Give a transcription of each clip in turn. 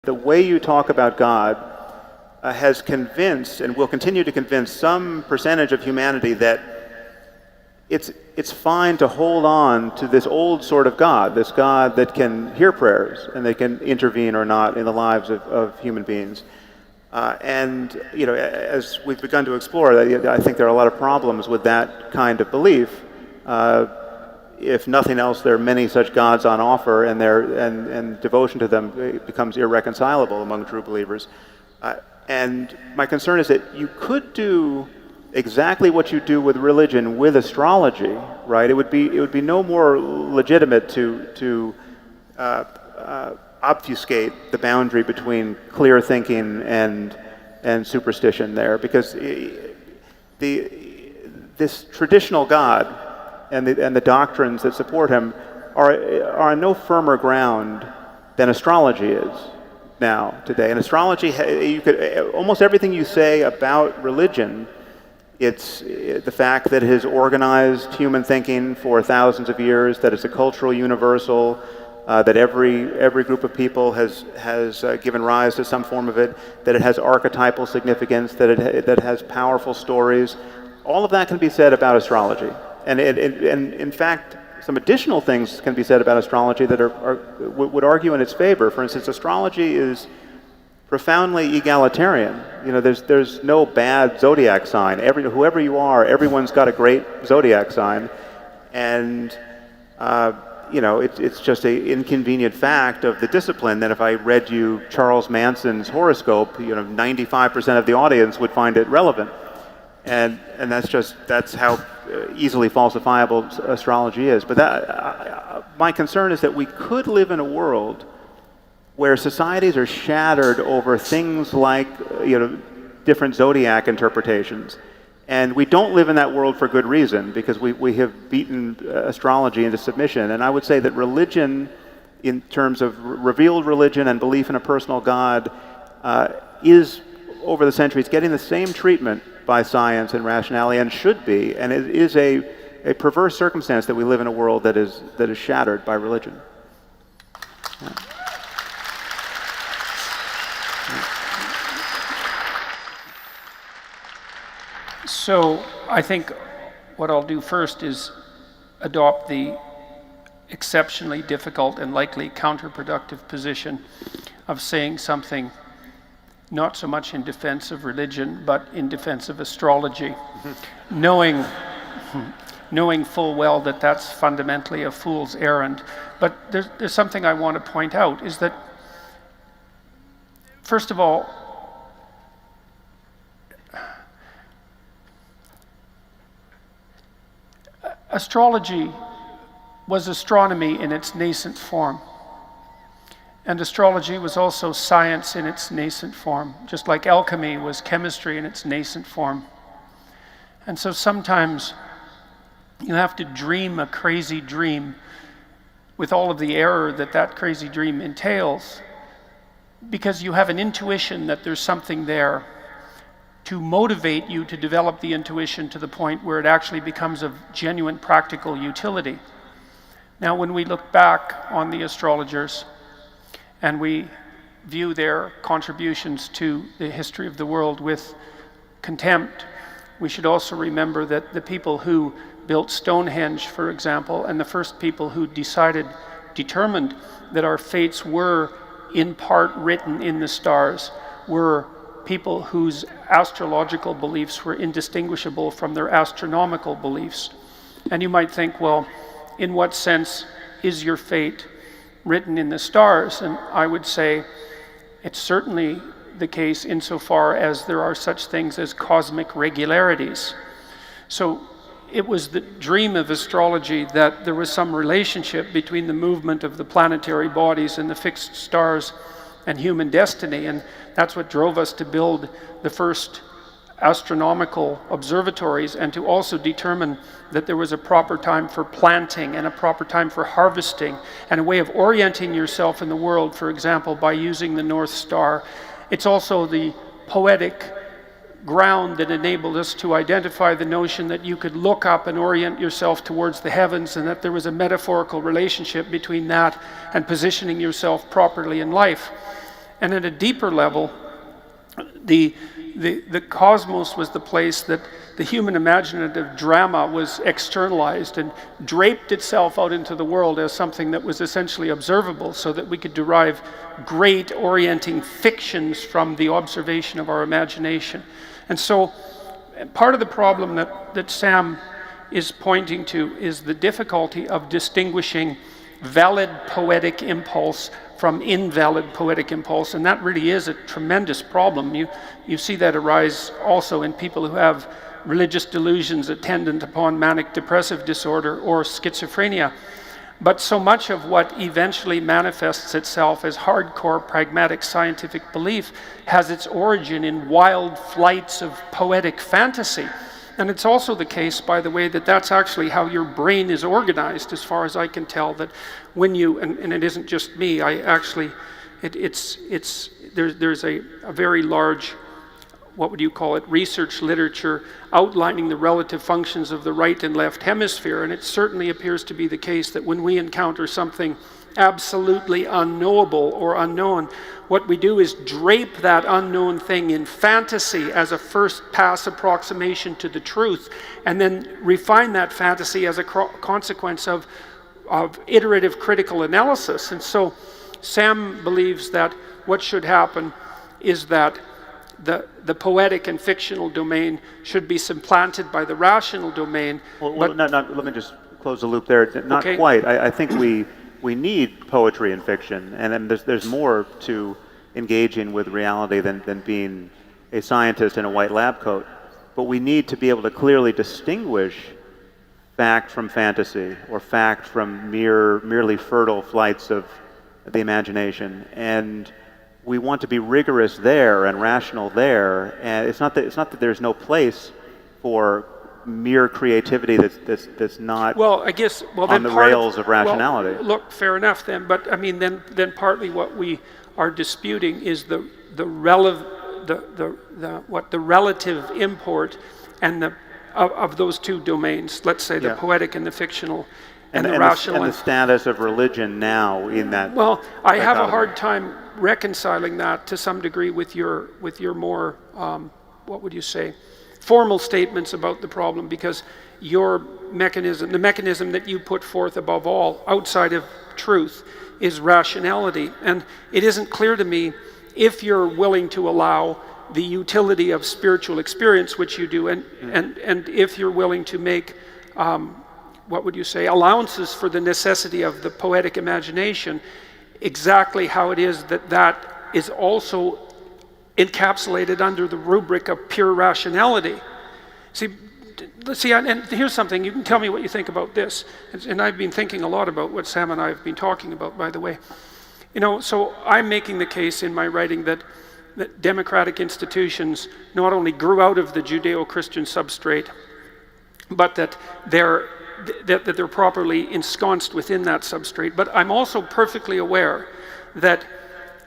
The way you talk about God has convinced and will continue to convince some percentage of humanity that it's fine to hold on to this old sort of God, this God that can hear prayers and that can intervene or not in the lives of human beings. And as we've begun to explore, I think there are a lot of problems with that kind of belief. If nothing else, there are many such gods on offer, and devotion to them becomes irreconcilable among true believers. And my concern is that you could do exactly what you do with religion with astrology, right? It would be no more legitimate to obfuscate the boundary between clear thinking and superstition there, because this traditional God and the doctrines that support him are on no firmer ground than astrology is now today. And astrology, almost everything you say about religion, it's the fact that it has organized human thinking for thousands of years, that it's a cultural universal, that every group of people has given rise to some form of it, that it has archetypal significance, that it has powerful stories. All of that can be said about astrology. And in fact, some additional things can be said about astrology that would argue in its favor. For instance, astrology is profoundly egalitarian. There's no bad zodiac sign. Whoever you are, everyone's got a great zodiac sign, and it's just an inconvenient fact of the discipline that if I read you Charles Manson's horoscope, 95% of the audience would find it relevant. And that's how easily falsifiable astrology is. But my concern is that we could live in a world where societies are shattered over things like different zodiac interpretations, and we don't live in that world for good reason, because we have beaten astrology into submission. And I would say that religion, in terms of revealed religion and belief in a personal God, is over the centuries getting the same treatment by science and rationality, and should be, and it is a perverse circumstance that we live in a world that is shattered by religion. Yeah. So I think what I'll do first is adopt the exceptionally difficult and likely counterproductive position of saying something not so much in defense of religion, but in defense of astrology, knowing full well that that's fundamentally a fool's errand. But there's something I want to point out, is that, first of all, astrology was astronomy in its nascent form. And astrology was also science in its nascent form, just like alchemy was chemistry in its nascent form. And so sometimes you have to dream a crazy dream with all of the error that crazy dream entails, because you have an intuition that there's something there to motivate you to develop the intuition to the point where it actually becomes of genuine practical utility. Now, when we look back on the astrologers, and we view their contributions to the history of the world with contempt, we should also remember that the people who built Stonehenge, for example, and the first people who determined that our fates were in part written in the stars, were people whose astrological beliefs were indistinguishable from their astronomical beliefs. And you might think, well, in what sense is your fate written in the stars? And I would say it's certainly the case insofar as there are such things as cosmic regularities. So it was the dream of astrology that there was some relationship between the movement of the planetary bodies and the fixed stars and human destiny, and that's what drove us to build the first astronomical observatories, and to also determine that there was a proper time for planting and a proper time for harvesting, and a way of orienting yourself in the world, for example, by using the North Star. It's also the poetic ground that enabled us to identify the notion that you could look up and orient yourself towards the heavens, and that there was a metaphorical relationship between that and positioning yourself properly in life. And at a deeper level, the cosmos was the place that the human imaginative drama was externalized and draped itself out into the world as something that was essentially observable, so that we could derive great orienting fictions from the observation of our imagination. And so part of the problem that Sam is pointing to is the difficulty of distinguishing valid poetic impulse from invalid poetic impulse, and that really is a tremendous problem. You see that arise also in people who have religious delusions attendant upon manic depressive disorder or schizophrenia. But so much of what eventually manifests itself as hardcore pragmatic scientific belief has its origin in wild flights of poetic fantasy. And it's also the case, by the way, that that's actually how your brain is organized, as far as I can tell, that when you, and it isn't just me, there's a very large, what would you call it, research literature outlining the relative functions of the right and left hemisphere, and it certainly appears to be the case that when we encounter something absolutely unknowable or unknown, what we do is drape that unknown thing in fantasy as a first pass approximation to the truth, and then refine that fantasy as a consequence of iterative critical analysis. And so Sam believes that what should happen is that the poetic and fictional domain should be supplanted by the rational domain. Let me just close the loop there. Not okay. Quite. I think we need poetry and fiction, and then there's more to engaging with reality than being a scientist in a white lab coat. But we need to be able to clearly distinguish fact from fantasy, or fact from merely fertile flights of the imagination. And we want to be rigorous there and rational there. And it's not that there's no place for mere creativity that's not on the rails of rationality. Well, look, fair enough then. But I mean, then partly what we are disputing is the relative import and of those two domains. Let's say the poetic and the fictional, and the rational, and the status of religion now in that. Well, I have a hard time reconciling that to some degree with your more what would you say, formal statements about the problem, because your mechanism, the mechanism that you put forth above all, outside of truth, is rationality. And it isn't clear to me if you're willing to allow the utility of spiritual experience, which you do, and if you're willing to make, what would you say, allowances for the necessity of the poetic imagination, exactly how it is that is also encapsulated under the rubric of pure rationality. See, and here's something, you can tell me what you think about this, and I've been thinking a lot about what Sam and I have been talking about, by the way. So I'm making the case in my writing that democratic institutions not only grew out of the Judeo-Christian substrate, but that they're properly ensconced within that substrate. But I'm also perfectly aware that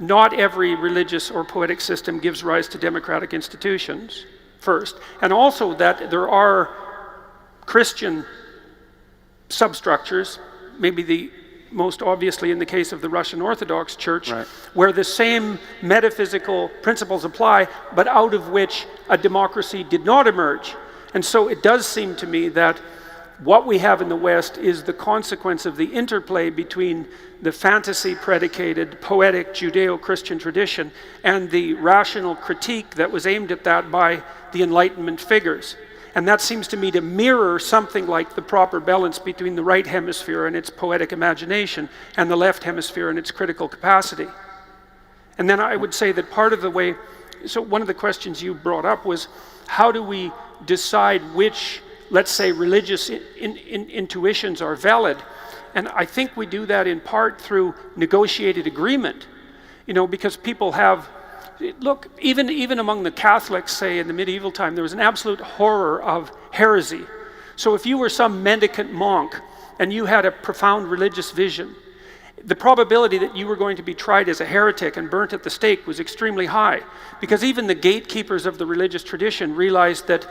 not every religious or poetic system gives rise to democratic institutions, first, and also that there are Christian substructures, maybe the most obviously in the case of the Russian Orthodox Church, right, where the same metaphysical principles apply, but out of which a democracy did not emerge. And so it does seem to me that what we have in the West is the consequence of the interplay between the fantasy-predicated, poetic Judeo-Christian tradition and the rational critique that was aimed at that by the Enlightenment figures. And that seems to me to mirror something like the proper balance between the right hemisphere and its poetic imagination and the left hemisphere and its critical capacity. And then I would say that part of the way, so one of the questions you brought up was, how do we decide which, let's say, religious intuitions are valid? And I think we do that in part through negotiated agreement, because people have, look, even among the Catholics, say in the medieval time, there was an absolute horror of heresy. So if you were some mendicant monk and you had a profound religious vision, the probability that you were going to be tried as a heretic and burnt at the stake was extremely high, because even the gatekeepers of the religious tradition realized that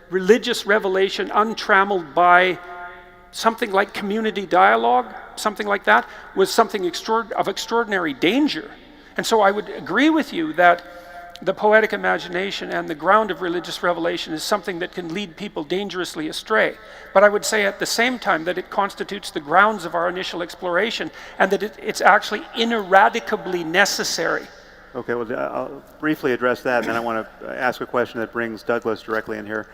religious revelation untrammeled by something like community dialogue, something like that, was something of extraordinary danger. And so I would agree with you that the poetic imagination and the ground of religious revelation is something that can lead people dangerously astray. But I would say at the same time that it constitutes the grounds of our initial exploration, and that it's actually ineradicably necessary. Okay, well, I'll briefly address that, and then I want to ask a question that brings Douglas directly in here.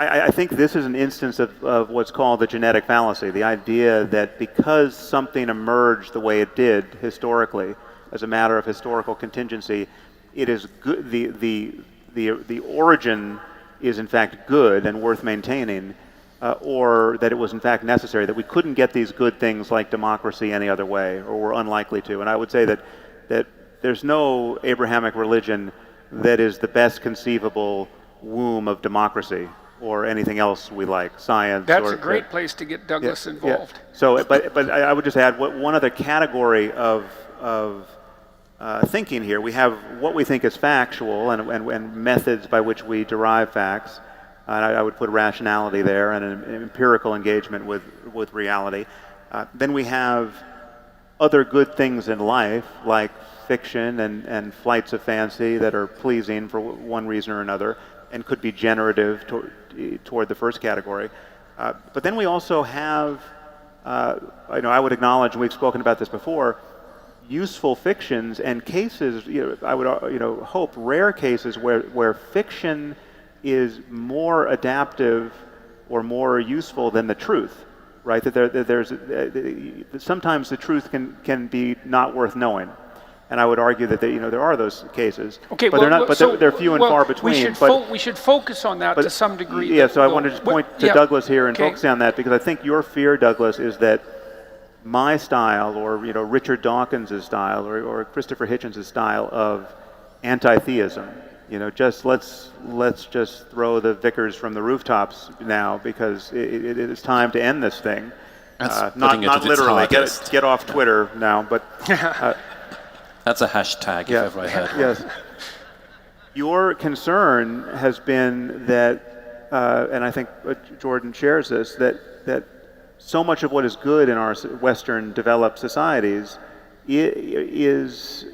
I think this is an instance of what's called the genetic fallacy, the idea that because something emerged the way it did historically, as a matter of historical contingency, it is good. The origin is in fact good and worth maintaining, or that it was in fact necessary, that we couldn't get these good things like democracy any other way, or were unlikely to. And I would say that there's no Abrahamic religion that is the best conceivable womb of democracy or anything else we like, science. That's a great place to get Douglas involved. Yeah. So, but I would just add one other category of thinking here. We have what we think is factual and methods by which we derive facts. And I would put rationality there and an empirical engagement with reality. Then we have other good things in life, like fiction and flights of fancy that are pleasing for one reason or another and could be generative toward the first category. But then we also have, I would acknowledge, and we've spoken about this before, useful fictions and cases, I would hope rare cases where fiction is more adaptive or more useful than the truth, right? That sometimes the truth can be not worth knowing. And I would argue that there are those cases, okay, but they're few and far between. We should focus on that to some degree. Yeah, so I want to just point to Douglas here and focus on that, because I think your fear, Douglas, is that my style, or Richard Dawkins' style, or Christopher Hitchens' style of anti-theism, just let's just throw the vicars from the rooftops now, because it is time to end this thing. Not literally. Get off Twitter now, but. That's a hashtag, if ever I heard one. Yes. Your concern has been that, and I think Jordan shares this, that so much of what is good in our Western developed societies is,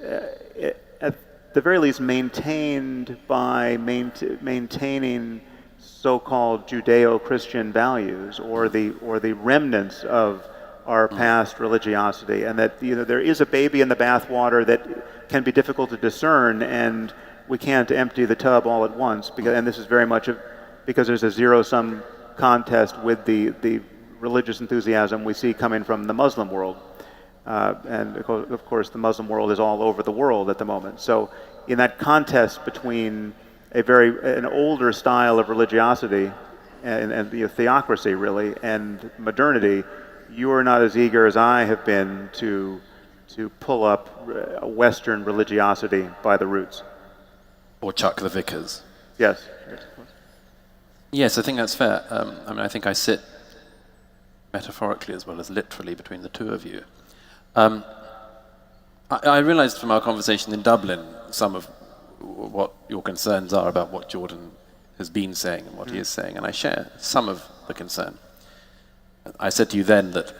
at the very least, maintained by maintaining so-called Judeo-Christian values, or the remnants of our past religiosity, and that there is a baby in the bathwater that can be difficult to discern, and we can't empty the tub all at once. And this is very much because there's a zero-sum contest with the religious enthusiasm we see coming from the Muslim world, and of course the Muslim world is all over the world at the moment. So in that contest between an older style of religiosity and theocracy really, and modernity, you are not as eager as I have been to pull up Western religiosity by the roots. Or chuck the vicars. Yes. Yes, I think that's fair. I think I sit metaphorically as well as literally between the two of you. I realized from our conversation in Dublin some of what your concerns are about what Jordan has been saying and what he is saying, and I share some of the concern. I said to you then that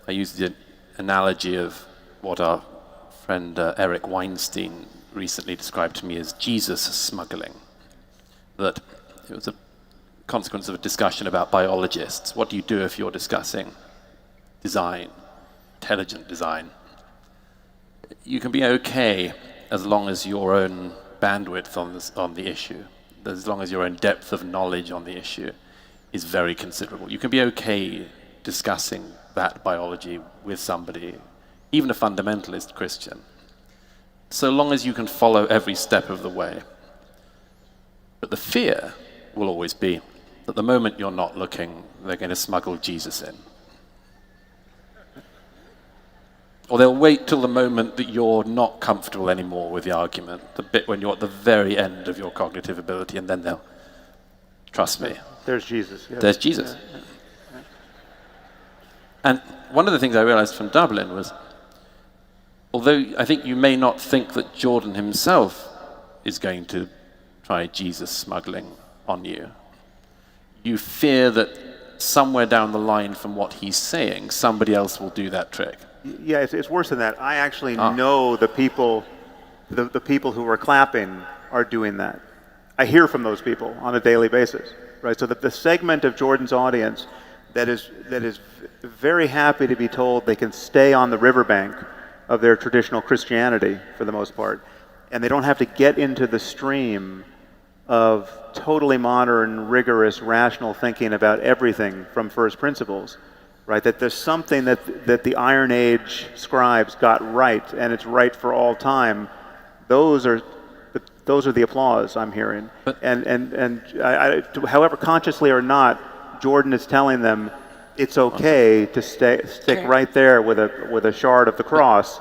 I used the analogy of what our friend Eric Weinstein recently described to me as Jesus smuggling. That it was a consequence of a discussion about biologists. What do you do if you're discussing design, intelligent design? You can be okay as long as your own bandwidth on the issue, as long as your own depth of knowledge on the issue is very considerable. You can be okay discussing that biology with somebody, even a fundamentalist Christian, so long as you can follow every step of the way. But the fear will always be that the moment you're not looking, they're going to smuggle Jesus in. Or they'll wait till the moment that you're not comfortable anymore with the argument, the bit when you're at the very end of your cognitive ability, and then they'll, trust me. There's Jesus. Yes. There's Jesus. Yeah. And one of the things I realized from Dublin was, although I think you may not think that Jordan himself is going to try Jesus smuggling on you, you fear that somewhere down the line from what he's saying, somebody else will do that trick. Yeah, it's worse than that. I actually know the people, the people who are clapping are doing that. I hear from those people on a daily basis, right? So that the segment of Jordan's audience that is very happy to be told they can stay on the riverbank of their traditional Christianity for the most part, and they don't have to get into the stream of totally modern, rigorous, rational thinking about everything from first principles, right? That there's something that the Iron Age scribes got right, and it's right for all time. Those are the applause I'm hearing. But However, consciously or not, Jordan is telling them it's okay to stick right there with a shard of the cross